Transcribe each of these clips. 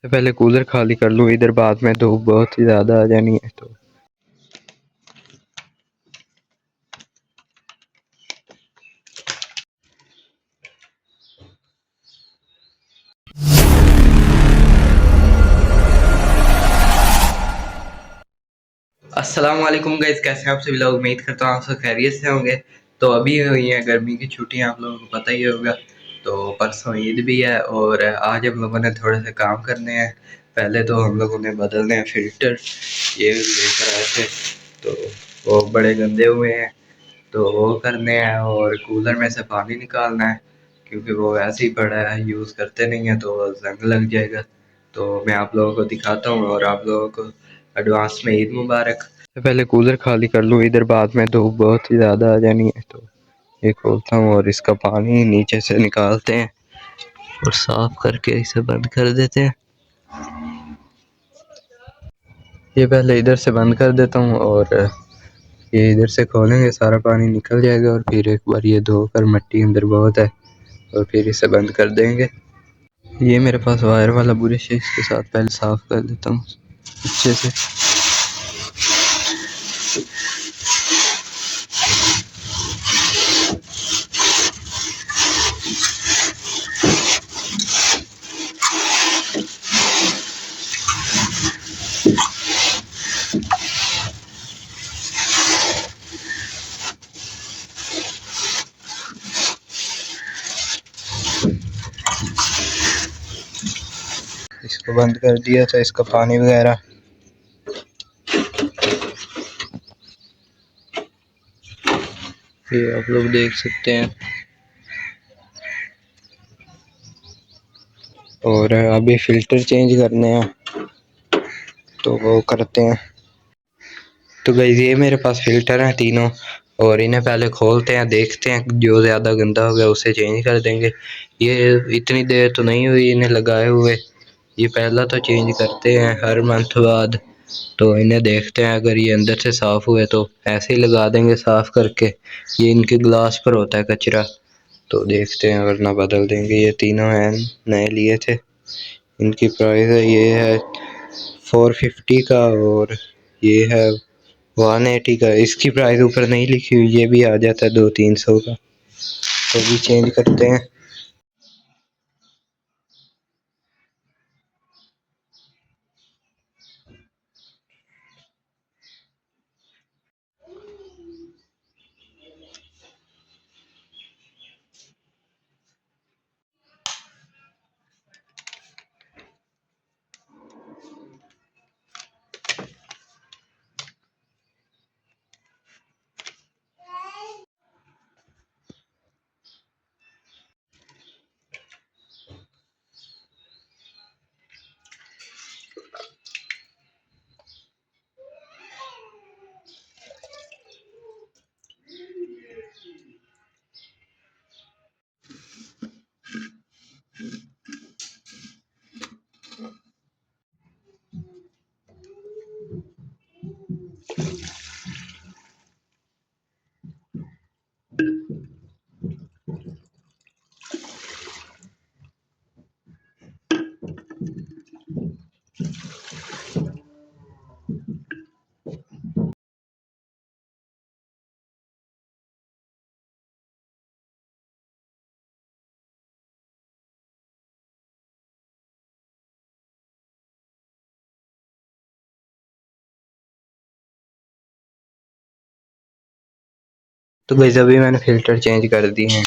सबसे पहले कूलर खाली कर लूँ इधर, बाद में धूप बहुत ही ज़्यादा आ जानी है तो। अस्सलाम वालेकुम गाइस, कैसे हैं आप सभी लोग। उम्मीद करता हूँ आप सब खैरियत से होंगे। तो अभी हुई हैं गर्मी की छुट्टियाँ, आप लोगों को पता ही होगा। तो परसों ईद भी है और आज हम लोगों ने थोड़े से काम करने हैं। पहले तो हम लोगों ने बदलने हैं फ़िल्टर, ये लेकर आए थे तो वो बड़े गंदे हुए हैं तो वो करने हैं, और कूलर में से पानी निकालना है क्योंकि वो वैसे ही पड़ा है, यूज़ करते नहीं है तो जंग लग जाएगा। तो मैं आप लोगों को दिखाता हूँ और आप लोगों को एडवांस में ईद मुबारक। सबसे पहले कूलर खाली कर लूँ इधर, बाद में धूप बहुत ही ज़्यादा आ जानी है तो ये खोलता हूँ और इसका पानी नीचे से निकालते हैं और साफ करके इसे बंद कर देते हैं। ये पहले इधर से बंद कर देता हूँ और ये इधर से खोलेंगे सारा पानी निकल जाएगा, और फिर एक बार ये धोकर, मिट्टी अंदर बहुत है, और फिर इसे बंद कर देंगे। ये मेरे पास वायर वाला ब्रश है, इसके साथ पहले साफ कर देता हूँ अच्छे से। इसको बंद कर दिया था, इसका पानी वगैरह ये आप लोग देख सकते हैं। और अभी फ़िल्टर चेंज करने हैं तो वो करते हैं। तो गाइस ये मेरे पास फ़िल्टर हैं तीनों, और इन्हें पहले खोलते हैं, देखते हैं जो ज़्यादा गंदा हो गया उसे चेंज कर देंगे। ये इतनी देर तो नहीं हुई इन्हें लगाए हुए, ये पहला तो चेंज करते हैं हर मंथ बाद। तो इन्हें देखते हैं, अगर ये अंदर से साफ़ हुए तो ऐसे ही लगा देंगे साफ़ करके। ये इनके ग्लास पर होता है कचरा, तो देखते हैं, वरना बदल देंगे। ये तीनों हैं, नए लिए थे। इनकी प्राइस है, ये है 450 का और ये है 180 का। इसकी प्राइस ऊपर नहीं लिखी हुई, ये भी आ जाता है 200-300 का। तो भी चेंज करते हैं। तो गाइस अभी मैंने फ़िल्टर चेंज कर दिए हैं।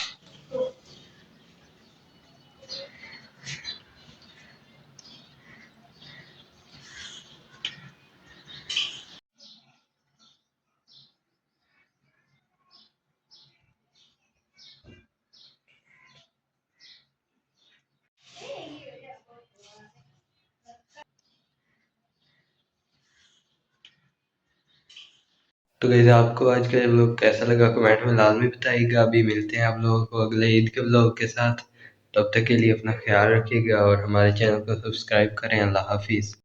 तो गाइस आपको आज का व्लॉग कैसा लगा कमेंट में लाजमी बताइएगा। अभी मिलते हैं आप लोगों को अगले ईद के व्लॉग के साथ। तब तक के लिए अपना ख्याल रखिएगा और हमारे चैनल को सब्सक्राइब करें। अल्लाह हाफिज़।